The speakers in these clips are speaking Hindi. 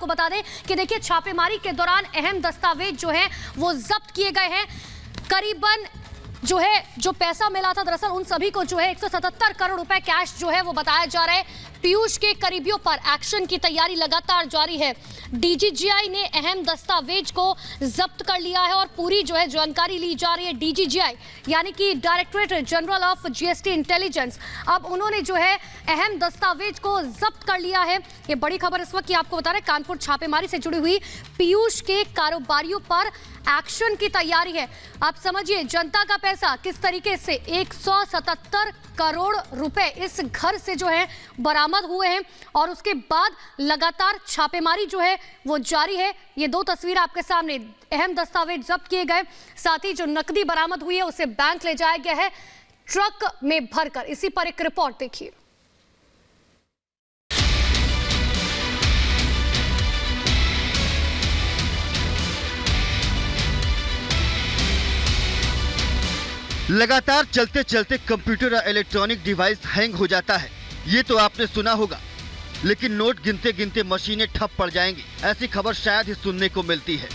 आपको बता दें कि देखिए छापेमारी के दौरान अहम दस्तावेज जो है वो जब्त किए गए हैं। करीबन जो पैसा मिला था दरअसल उन सभी को जो है 177 करोड़ रुपए कैश जो है वो बताया जा रहा है। पीयूष के करीबियों पर एक्शन की तैयारी लगातार जारी है। डीजीजीआई ने अहम दस्तावेज को जब्त कर लिया है और पूरी जो है जानकारी ली जा रही है। डीजीजीआई यानी कि directorate general of GST intelligence, अब उन्होंने जो है अहम दस्तावेज को जब्त कर लिया है। ये बड़ी खबर इस वक्त की आपको बता रहे हैं, कानपुर छापेमारी से जुड़ी हुई पीयूष के कारोबारियों पर एक्शन की तैयारी है। आप समझिए जनता का पैसा किस तरीके से 177 करोड़ रुपए इस घर से जो है बरामद हुए हैं और उसके बाद लगातार छापेमारी जो है वो जारी है। ये दो तस्वीर आपके सामने, अहम दस्तावेज जब्त किए गए, साथ ही जो नकदी बरामद हुई है उसे बैंक ले जाया गया है ट्रक में भरकर। इसी पर एक रिपोर्ट देखिए। लगातार चलते चलते कंप्यूटर और इलेक्ट्रॉनिक डिवाइस हैंग हो जाता है, ये तो आपने सुना होगा। लेकिन नोट गिनते गिनते मशीनें ठप पड़ जाएंगी, ऐसी खबर शायद ही सुनने को मिलती है।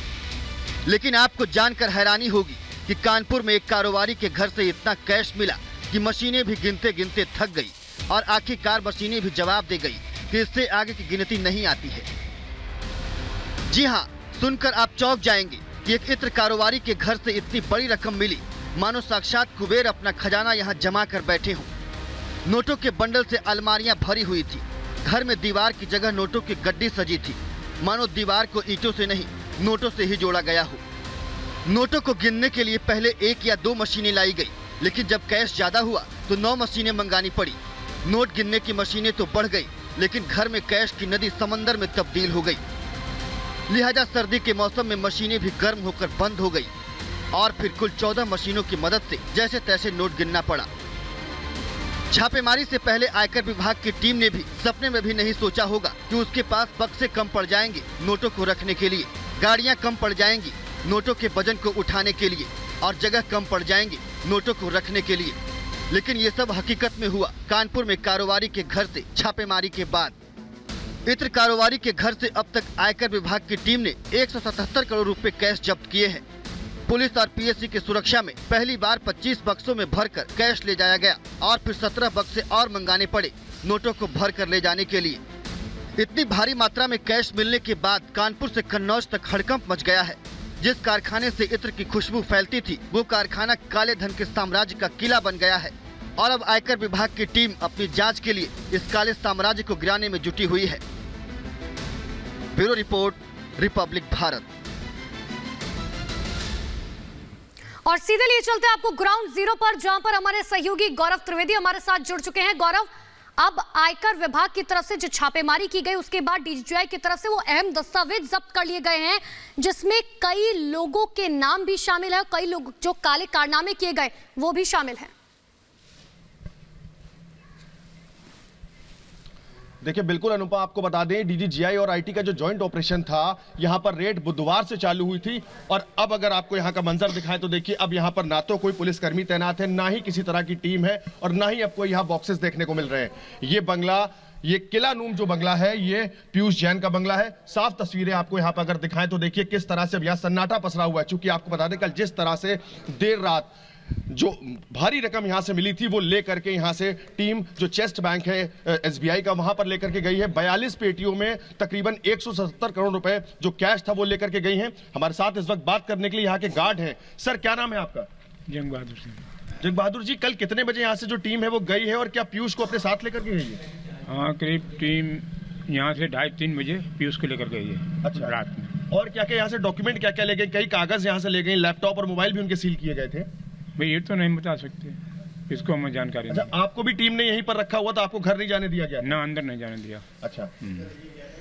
लेकिन आपको जानकर हैरानी होगी कि कानपुर में एक कारोबारी के घर से इतना कैश मिला कि मशीनें भी गिनते गिनते थक गई और आखिरकार मशीनें भी जवाब दे गई कि इससे आगे की गिनती नहीं आती है। जी हाँ, सुनकर आप चौंक जाएंगे कि एक इत्र कारोबारी के घर से इतनी बड़ी रकम मिली, मानो साक्षात कुबेर अपना खजाना यहाँ जमा कर बैठे हों। नोटों के बंडल से अलमारियां भरी हुई थी। घर में दीवार की जगह नोटों की गड्डी सजी थी, मानो दीवार को ईंटों से नहीं नोटों से ही जोड़ा गया हो। नोटों को गिनने के लिए पहले 1 या 2 मशीनें लाई गई, लेकिन जब कैश ज्यादा हुआ तो 9 मशीनें मंगानी पड़ी। नोट गिनने की मशीनें तो बढ़ गई, लेकिन घर में कैश की नदी समंदर में तब्दील हो गई। लिहाजा सर्दी के मौसम में मशीनें भी गर्म होकर बंद हो गई और फिर कुल 14 मशीनों की मदद से जैसे तैसे नोट गिनना पड़ा। छापेमारी से पहले आयकर विभाग की टीम ने भी सपने में भी नहीं सोचा होगा कि उसके पास बक्से कम पड़ जाएंगे नोटों को रखने के लिए, गाड़ियां कम पड़ जाएंगी नोटों के वजन को उठाने के लिए और जगह कम पड़ जाएंगे नोटों को रखने के लिए। लेकिन ये सब हकीकत में हुआ कानपुर में कारोबारी के घर से छापेमारी के बाद। इत्र कारोबारी के घर से अब तक आयकर विभाग की टीम ने 177 करोड़ रुपए कैश जब्त किए हैं। पुलिस और पीएससी की सुरक्षा में पहली बार 25 बक्सों में भरकर कैश ले जाया गया और फिर 17 बक्से और मंगाने पड़े नोटों को भरकर ले जाने के लिए। इतनी भारी मात्रा में कैश मिलने के बाद कानपुर से कन्नौज तक हड़कंप मच गया है। जिस कारखाने से इत्र की खुशबू फैलती थी वो कारखाना काले धन के साम्राज्य का किला बन गया है और अब आयकर विभाग की टीम अपनी जांच के लिए इस काले साम्राज्य को गिराने में जुटी हुई है। Bureau report, Republic Bharat. और सीधे लिए चलते हैं आपको ग्राउंड जीरो पर, जहां पर हमारे सहयोगी गौरव त्रिवेदी हमारे साथ जुड़ चुके हैं। गौरव, अब आयकर विभाग की तरफ से जो छापेमारी की गई उसके बाद डीजीजीआई की तरफ से वो अहम दस्तावेज जब्त कर लिए गए हैं, जिसमें कई लोगों के नाम भी शामिल है, कई लोग जो काले कारनामे किए गए वो भी शामिल हैं। देखिए बिल्कुल अनुपा, आपको बता दें डीजीजीआई और आईटी का जो जॉइंट ऑपरेशन था, यहां पर रेड बुधवार से चालू हुई थी और अब अगर आपको यहां का मंजर दिखाएं तो देखिए अब यहां पर ना तो कोई पुलिसकर्मी तैनात है, ना ही किसी तरह की टीम है और ना ही आपको यहां बॉक्सेस देखने को मिल रहे हैं। ये बंगला, ये किला नूम जो बंगला है, ये पीयूष जैन का बंगला है। साफ तस्वीरें आपको यहां पर अगर दिखाएं तो देखिए किस तरह से अब यहां सन्नाटा पसरा हुआ है। चूंकि आपको बता दें कल जिस तरह से देर रात जो भारी रकम यहां से मिली थी वो लेकर के यहां से टीम जो चेस्ट बैंक है एसबीआई का वहां पर लेकर के गई है। 42 पेटियों में तकरीबन 177 करोड़ रुपए जो कैश था वो लेकर के गई हैं। हमारे साथ इस वक्त बात करने के लिए यहां के गार्ड हैं। सर, क्या नाम है आपका? जंग बहादुर सिंह। जंग बहादुर जी, कल कितने बजे यहां से जो टीम है वो गई है और क्या पीयूष को अपने साथ लेकर के गई है? हाँ, करीब टीम यहाँ से 2:30-3 बजे पीयूष को लेकर गई है। अच्छा, रात में। और क्या क्या यहाँ से डॉक्यूमेंट क्या क्या ले गए? कई कागज यहाँ से ले गए, लैपटॉप और मोबाइल भी उनके सील किए गए थे। भाई ये तो नहीं बता सकते, इसको हमें जानकारी नहीं। अच्छा, आपको भी टीम ने यहीं पर रखा हुआ था, आपको घर नहीं जाने दिया गया? ना, अंदर नहीं जाने दिया। अच्छा,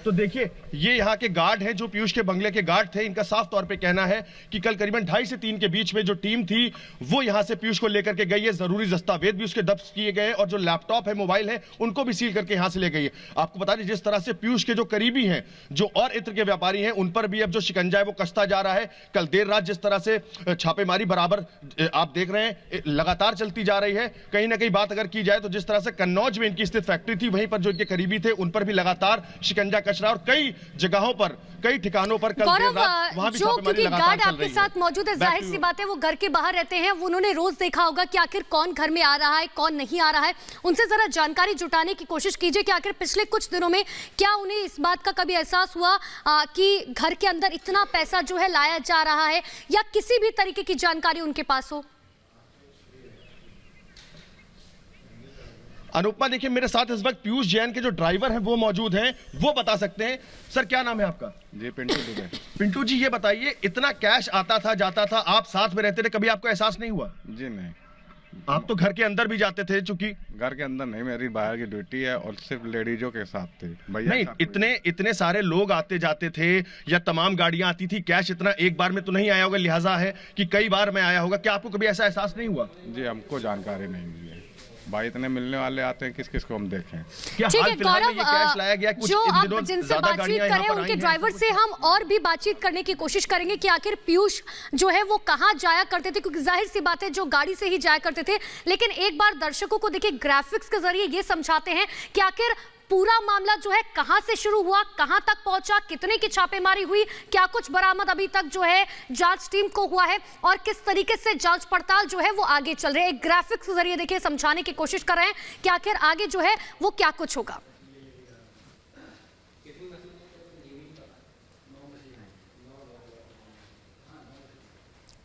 तो देखिए ये यहाँ के गार्ड हैं जो पीयूष के बंगले के गार्ड थे। इनका साफ तौर पे कहना है कि कल करीबन 2:30 से 3 के बीच में जो टीम थी वो यहाँ से पीयूष को लेकर के गई है। जरूरी दस्तावेज भी उसके जब्त किए गए और जो लैपटॉप है, मोबाइल है, उनको भी सील करके यहाँ से ले गई है। आपको बता दें जिस तरह से पीयूष के जो करीबी हैं, जो और इत्र के व्यापारी हैं, उन पर भी अब जो शिकंजा है वो कसता जा रहा है। कल देर रात जिस तरह से छापेमारी बराबर आप देख रहे हैं लगातार चलती जा रही है। कहीं ना कहीं बात अगर की जाए तो जिस तरह से कन्नौज में इनकी स्थित फैक्ट्री थी, वहीं पर जो इनके करीबी थे उन पर भी लगातार शिकंजा कस कैश रहा और कई जगहों पर, कई ठिकानों पर कल देर गौरव, रात वहां भी जो छापेमारी क्योंकि लगातार गार्ड चल आपके रही साथ मौजूद है, जाहिर सी बात है वो घर के बाहर रहते हैं, उन्होंने रोज देखा होगा कि आखिर कौन घर में आ रहा है, कौन नहीं आ रहा है। उनसे जरा जानकारी जुटाने की कोशिश कीजिए कि आखिर पिछले कुछ दिनों में क्या उन्हें इस बात का कभी एहसास हुआ कि घर के अंदर इतना पैसा जो है लाया जा रहा है, या किसी भी तरीके की जानकारी उनके पास हो। अनुपमा, देखिए मेरे साथ इस वक्त पीयूष जैन के जो ड्राइवर हैं वो मौजूद हैं, वो बता सकते हैं। सर, क्या नाम है आपका? जी, पिंटू दुबे। पिंटू जी, ये बताइए, इतना कैश आता था जाता था, आप साथ में रहते थे, कभी आपको एहसास नहीं हुआ? जी नहीं, आप तो घर के अंदर भी जाते थे, चूंकि घर के अंदर नहीं, मेरी बाहर की ड्यूटी है और सिर्फ लेडीजों के साथ थी भैया। नहीं, इतने सारे लोग आते जाते थे या तमाम गाड़ियां आती थी, कैश इतना एक बार में तो नहीं आया होगा, लिहाजा है कि कई बार में आया होगा। क्या आपको कभी ऐसा एहसास नहीं हुआ? जी, हमको जानकारी नहीं मिली है। भाई इतने मिलने वाले आते हैं, किस किस को हम देखें। क्या ठीक हाल है फिलहाल में ये कैश लाया गया? गौरव, कुछ जो इन आप दिनों जिनसे ज्यादा बातचीत गाड़ियां यहाँ करें पर उनके आई हैं। ड्राइवर से हम और भी बातचीत करने की कोशिश करेंगे कि आखिर पीयूष जो है वो कहाँ जाया करते थे, क्योंकि जाहिर सी बात है जो गाड़ी से ही जाया करते थे। लेकिन एक बार दर्शकों को देखिए ग्राफिक्स के जरिए ये समझाते हैं कि आखिर पूरा मामला जो है कहां से शुरू हुआ, कहां तक पहुंचा, कितने की छापेमारी हुई, क्या कुछ बरामद अभी तक जो है जांच टीम को हुआ है, और किस तरीके से जांच पड़ताल जो है वो आगे चल रही है। एक ग्राफिक्स के जरिए देखिए समझाने की कोशिश कर रहे हैं कि आखिर आगे जो है वो क्या कुछ होगा।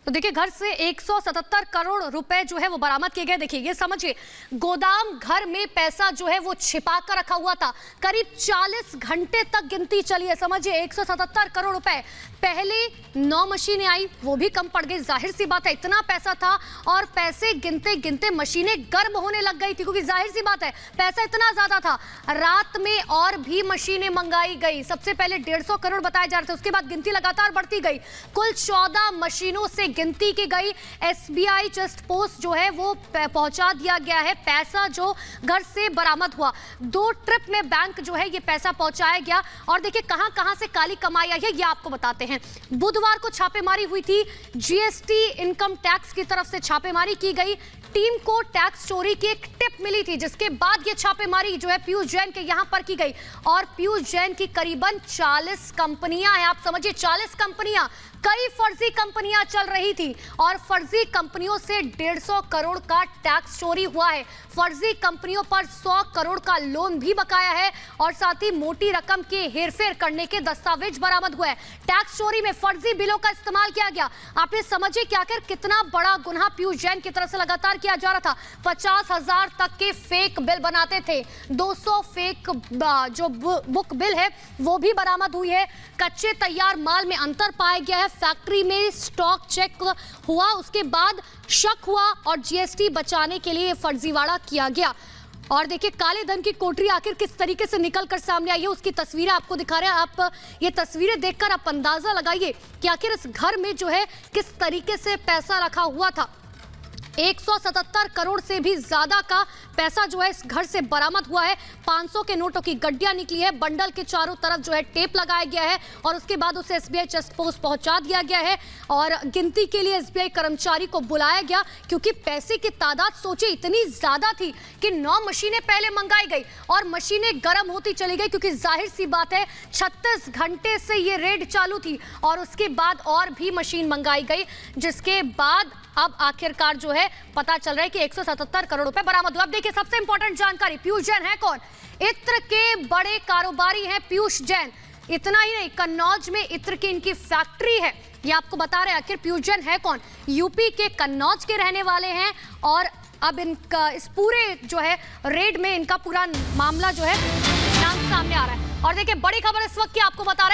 तो देखिए घर से 177 करोड़ रुपए जो है वो बरामद किए गए। देखिए ये समझिए, गोदाम घर में पैसा जो है वो छिपा कर रखा हुआ था। करीब 40 घंटे तक गिनती चली है। समझिए 177 करोड़ रुपए। पहले 9 मशीनें आई, वो भी कम पड़ गई। जाहिर सी बात है इतना पैसा था और पैसे गिनते गिनते मशीनें गर्म होने लग गई थी, क्योंकि जाहिर सी बात है पैसा इतना ज्यादा था। रात में और भी मशीनें मंगाई गई। सबसे पहले 150 करोड़ बताए जा रहे थे, उसके बाद गिनती लगातार बढ़ती गई। कुल 14 मशीनों से गिनती की गई। एसबीआई जस्ट पोस्ट जो है वो पहुंचा दिया गया है। पैसा जो घर से बरामद हुआ, 2 ट्रिप में बैंक जो है ये पैसा पहुंचाया गया। और देखिए कहां कहां से काली कमाई आई है ये आपको बताते हैं। बुधवार को छापेमारी हुई थी, जीएसटी इनकम टैक्स की तरफ से छापेमारी की गई। टीम को टैक्स चोरी की एक टिप मिली थी, जिसके बाद ये छापेमारी जो है पीयूष जैन के यहां पर की गई। और पीयूष जैन की करीबन 40 कंपनियां हैं। आप समझिए 40 कंपनियां, कई फर्जी कंपनियां चल रही थी और फर्जी कंपनियों से 150 करोड़ का टैक्स चोरी हुआ है। फर्जी कंपनियों पर 100 करोड़ का लोन भी बकाया है और साथ ही मोटी रकम के हेरफेर करने के दस्तावेज बरामद हुए हैं। टैक्स चोरी में फर्जी बिलों का इस्तेमाल किया गया। आपने समझे कि आखिर कितना बड़ा गुनाह पीयूष जैन की तरफ से लगातार किया जा रहा था। 50,000 तक के फेक बिल बनाते थे। 200 फेक जो बुक बिल है वो भी बरामद हुई है। कच्चे तैयार माल में अंतर पाया गया है। फैक्ट्री में स्टॉक चेक हुआ, उसके बाद शक हुआ और जीएसटी बचाने के लिए फर्जीवाड़ा किया गया। और देखिए काले धन की कोठरी आखिर किस तरीके से निकलकर सामने आई है, उसकी तस्वीरें आपको दिखा रहे हैं। आप ये तस्वीरें देखकर आप अंदाजा लगाइए कि आखिर इस घर में जो है किस तरीके से पैसा रखा हुआ था। 177 करोड़ से भी ज्यादा का पैसा जो है इस घर से बरामद हुआ है। 500 के नोटों की गड्डियां निकली है। बंडल के चारों तरफ जो है टेप लगाया गया है और उसके बाद उसे एसबीआई चेस्ट पोस्ट पहुंचा दिया गया है और गिनती के लिए एसबीआई कर्मचारी को बुलाया गया, क्योंकि पैसे की तादाद सोचे इतनी ज्यादा थी कि 9 मशीनें पहले मंगाई गई और मशीनें गर्म होती चली गई, क्योंकि जाहिर सी बात है 36 घंटे से ये रेड चालू थी और उसके बाद और भी मशीन मंगाई गई, जिसके बाद अब आखिरकार जो है पता चल रहा है कि 177 करोड़ रुपए बरामद हुए। अब देखिए सबसे इंपॉर्टेंट जानकारी, पीयूष जैन है कौन? इत्र के बड़े कारोबारी हैं पीयूष जैन। इतना ही नहीं, कन्नौज में इत्र की इनकी फैक्ट्री है, ये आपको बता रहे हैं। आखिर पीयूष जैन है कौन? यूपी के कन्नौज के रहने वाले हैं और अब इनका इस पूरे जो है रेड में इनका पूरा मामला जो है नाम सामने आ रहा है। और देखिए बड़ी खबर इस वक्त की आपको बता रहे हैं।